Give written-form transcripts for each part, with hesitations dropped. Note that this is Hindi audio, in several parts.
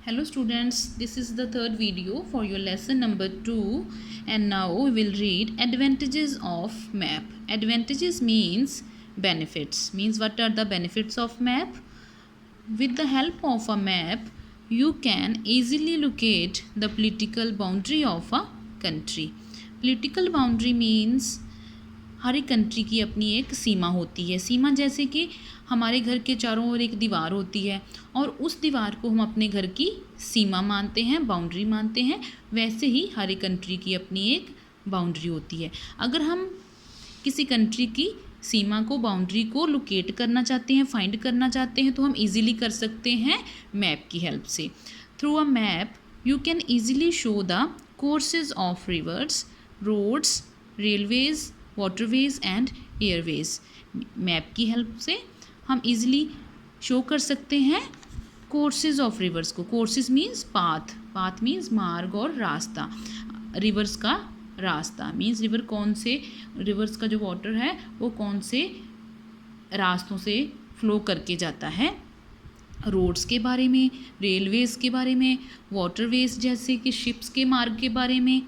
Hello students, this is the third video for your lesson number 2 and now we will read advantages of map. Advantages means benefits. Means what are the benefits of map? With the help of a map, you can easily locate the political boundary of a country. Political boundary means हर एक कंट्री की अपनी एक सीमा होती है। सीमा जैसे कि हमारे घर के चारों ओर एक दीवार होती है और उस दीवार को हम अपने घर की सीमा मानते हैं, बाउंड्री मानते हैं। वैसे ही हर एक कंट्री की अपनी एक बाउंड्री होती है। अगर हम किसी कंट्री की सीमा को, बाउंड्री को लोकेट करना चाहते हैं, फाइंड करना चाहते हैं, तो हम इजीली कर सकते हैं मैप की हेल्प से। Through a map you can easily show the courses of rivers, roads, railways, waterways and airways. Map की हेल्प से हम इजीली शो कर सकते हैं कोर्सेज ऑफ रिवर्स को। Courses means path, path means मार्ग और रास्ता। रिवर्स का रास्ता मीन्स रिवर कौन से, रिवर्स का जो वाटर है वो कौन से रास्तों से फ्लो करके जाता है। रोड्स के बारे में, रेलवेज़ के बारे में, वाटरवेज़ जैसे कि शिप्स के मार्ग के बारे में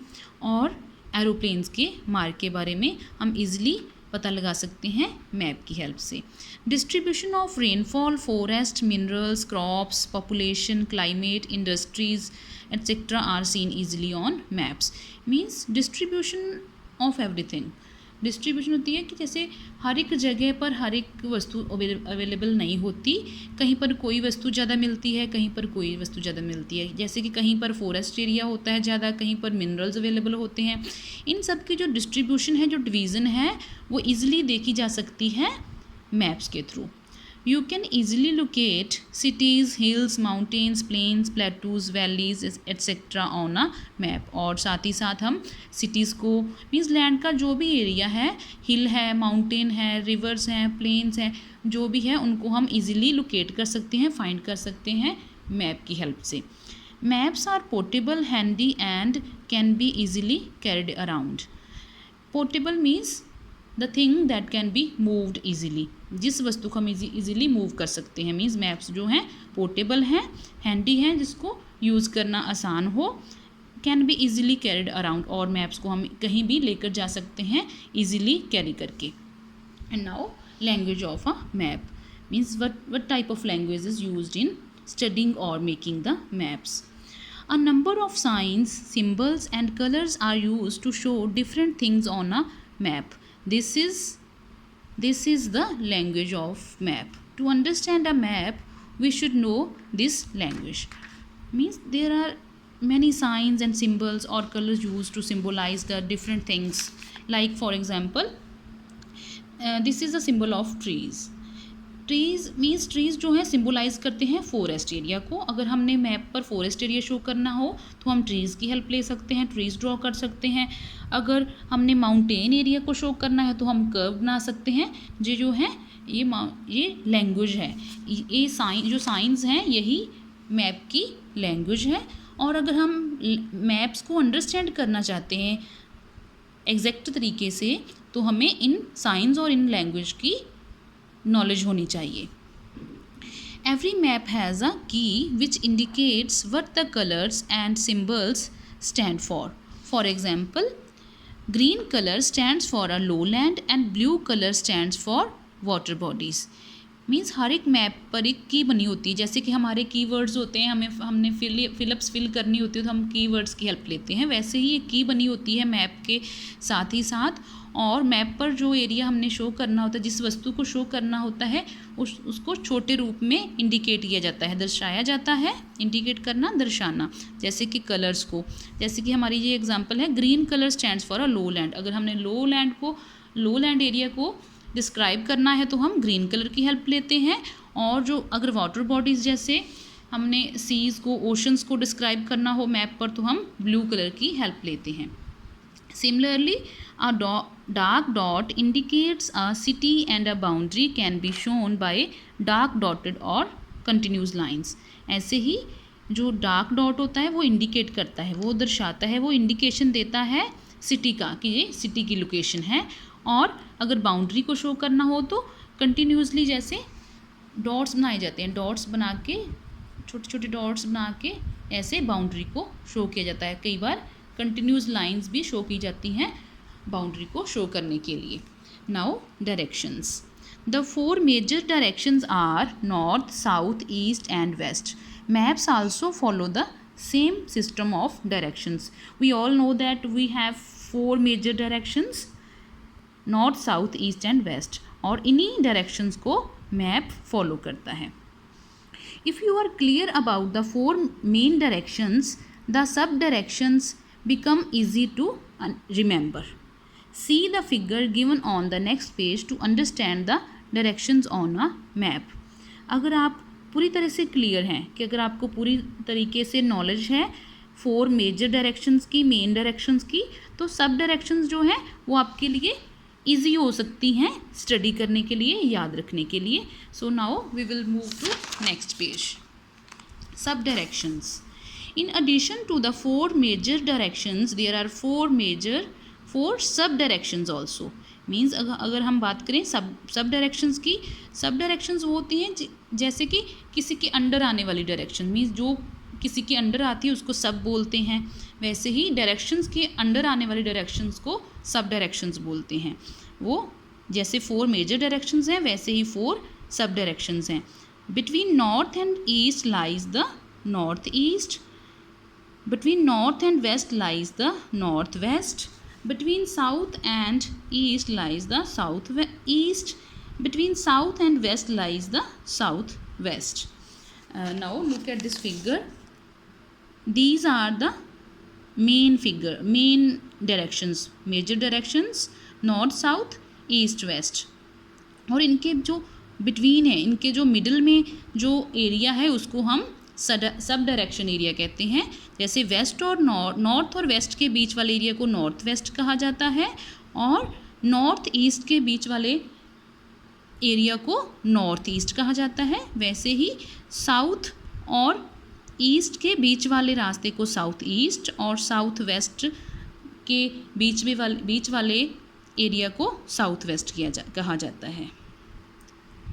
और एरोप्लेन्स के मार्ग के बारे में हम इजीली पता लगा सकते हैं मैप की हेल्प से। Distribution of rainfall, forest, minerals, crops, population, climate, industries etcetera are seen easily on maps. Means distribution of everything. Distribution होती है कि जैसे हर एक जगह पर हर एक वस्तु अवेलेबल नहीं होती। कहीं पर कोई वस्तु ज़्यादा मिलती है, कहीं पर कोई वस्तु ज़्यादा मिलती है। जैसे कि कहीं पर फॉरेस्ट एरिया होता है ज़्यादा, कहीं पर मिनरल्स अवेलेबल होते हैं। इन सब की जो डिस्ट्रीब्यूशन है, जो डिवीज़न है, वो ईज़िली देखी जा सकती है मैप्स के through. You can easily locate cities, hills, mountains, plains, plateaus, valleys etc. on a map। और साथ ही साथ हम cities को मीन्स लैंड का जो भी एरिया है, हिल है, माउंटेन है, रिवर्स हैं, प्लेन्स हैं, जो भी है उनको हम इजीली लोकेट कर सकते हैं, फाइंड कर सकते हैं मैप की हेल्प से। Maps are portable, handy and can be easily carried around. Portable means the thing that can be moved easily. जिस वस्तु को हम इजीली मूव कर सकते हैं। मीन्स मैप्स जो हैं पोर्टेबल हैं, हैंडी हैं, जिसको यूज़ करना आसान हो, can be easily carried around, और मैप्स को हम कहीं भी लेकर जा सकते हैं इजीली कैरी करके। And now language of a map means what type of language is used in studying और making the maps. A number of signs, symbols and colors are used to show different things on a map. This is the language of map. To understand a map, we should know this language. Means there are many signs and symbols or colors used to symbolize the different things. Like for example, this is a symbol of trees. Trees means trees जो हैं सिम्बोलाइज करते हैं फॉरेस्ट एरिया को। अगर हमने मैप पर फॉरेस्ट एरिया शो करना हो तो हम ट्रीज़ की हेल्प ले सकते हैं, ट्रीज़ ड्रॉ कर सकते हैं। अगर हमने माउंटेन एरिया को शो करना है तो हम कर्व बना सकते हैं। ये जो है ये लैंग्वेज है, ये जो साइंस हैं यही मैप की लैंग्वेज है। और अगर हम मैप्स को अंडरस्टैंड करना चाहते हैं एग्जैक्ट तरीके से तो हमें इन साइंस और इन लैंग्वेज की नॉलेज होनी चाहिए। Every map has a key which indicates what the colours and symbols stand for. For example, green colour stands for a low land and blue colour stands for water bodies. Means हर एक मैप पर एक की बनी होती है। जैसे कि हमारे कीवर्ड्स होते हैं, हमने फिल करनी होती है तो हम कीवर्ड्स की हेल्प लेते हैं। वैसे ही एक की बनी होती है मैप के साथ ही साथ। और मैप पर जो एरिया हमने शो करना होता है, जिस वस्तु को शो करना होता है, उसको छोटे रूप में इंडिकेट किया जाता है, दर्शाया जाता है। इंडिकेट करना, दर्शाना। जैसे कि कलर्स को, जैसे कि हमारी ये एग्जांपल है, green colour stands for a low land. अगर हमने लो लैंड एरिया को डिस्क्राइब करना है तो हम ग्रीन कलर की हेल्प लेते हैं। और जो अगर वाटर बॉडीज़ जैसे हमने सीज़ को, ओशंस को डिस्क्राइब करना हो मैप पर तो हम ब्लू कलर की हेल्प लेते हैं। Similarly, a dark dot indicates a city and a boundary can be shown by dark dotted or continuous lines. ऐसे ही जो डार्क डॉट होता है वो इंडिकेट करता है, वो दर्शाता है, वो इंडिकेशन देता है सिटी का कि ये सिटी की लोकेशन है। और अगर बाउंड्री को शो करना हो तो कंटिन्यूसली जैसे डॉट्स बनाए जाते हैं, डॉट्स बना के छोटे छोटे डॉट्स बना के ऐसे बाउंड्री को शो किया जाता है। कई बार कंटिन्यूस लाइंस भी शो की जाती हैं बाउंड्री को शो करने के लिए। Now directions. The 4 major directions are north, south, east and west. Maps also follow the same system of directions. We all know that we have 4 major directions, north, south, east and west, और इन्हीं डायरेक्शंस को मैप फॉलो करता है। If you are clear about the 4 main directions, the sub directions become easy to remember. See the figure given on the next page to understand the directions on a map. अगर आप पूरी तरह से क्लियर हैं, कि अगर आपको पूरी तरीके से नॉलेज है 4 मेजर डायरेक्शंस की, मेन डायरेक्शंस की, तो सब डायरेक्शंस जो हैं वो आपके लिए ईजी हो सकती हैं स्टडी करने के लिए, याद रखने के लिए. So now we will move to next page. Sub directions. In addition to the 4 major directions there are 4 sub directions also. Means अगर हम बात करें सब डायरेक्शंस की, सब डायरेक्शंस वो होती हैं जैसे कि किसी के अंडर आने वाली डायरेक्शन, मीन्स जो किसी के अंडर आती है उसको सब बोलते हैं. वैसे ही डायरेक्शंस के अंडर आने वाली डायरेक्शंस को सब डायरेक्शंस बोलते हैं. वो जैसे 4 मेजर डायरेक्शंस हैं वैसे ही 4 सब डायरेक्शंस हैं. Between north and east lies the north east. Between north and west lies the north west. Between south and east lies the south east. Between south and west lies the south west. Now look at this figure. These are the main directions, major directions, north, south, east, west. और इनके जो बिटवीन है, इनके जो मिडल में जो एरिया है उसको हम सब डायरेक्शन एरिया कहते हैं. जैसे वेस्ट और नॉर्थ और वेस्ट के बीच वाले एरिया को नॉर्थ वेस्ट कहा जाता है, और नॉर्थ ईस्ट के बीच वाले एरिया को नॉर्थ ईस्ट कहा जाता है. वैसे ही साउथ और ईस्ट के बीच वाले रास्ते को साउथ ईस्ट, और साउथ वेस्ट के बीच वाले एरिया को साउथ वेस्ट कहा जाता है.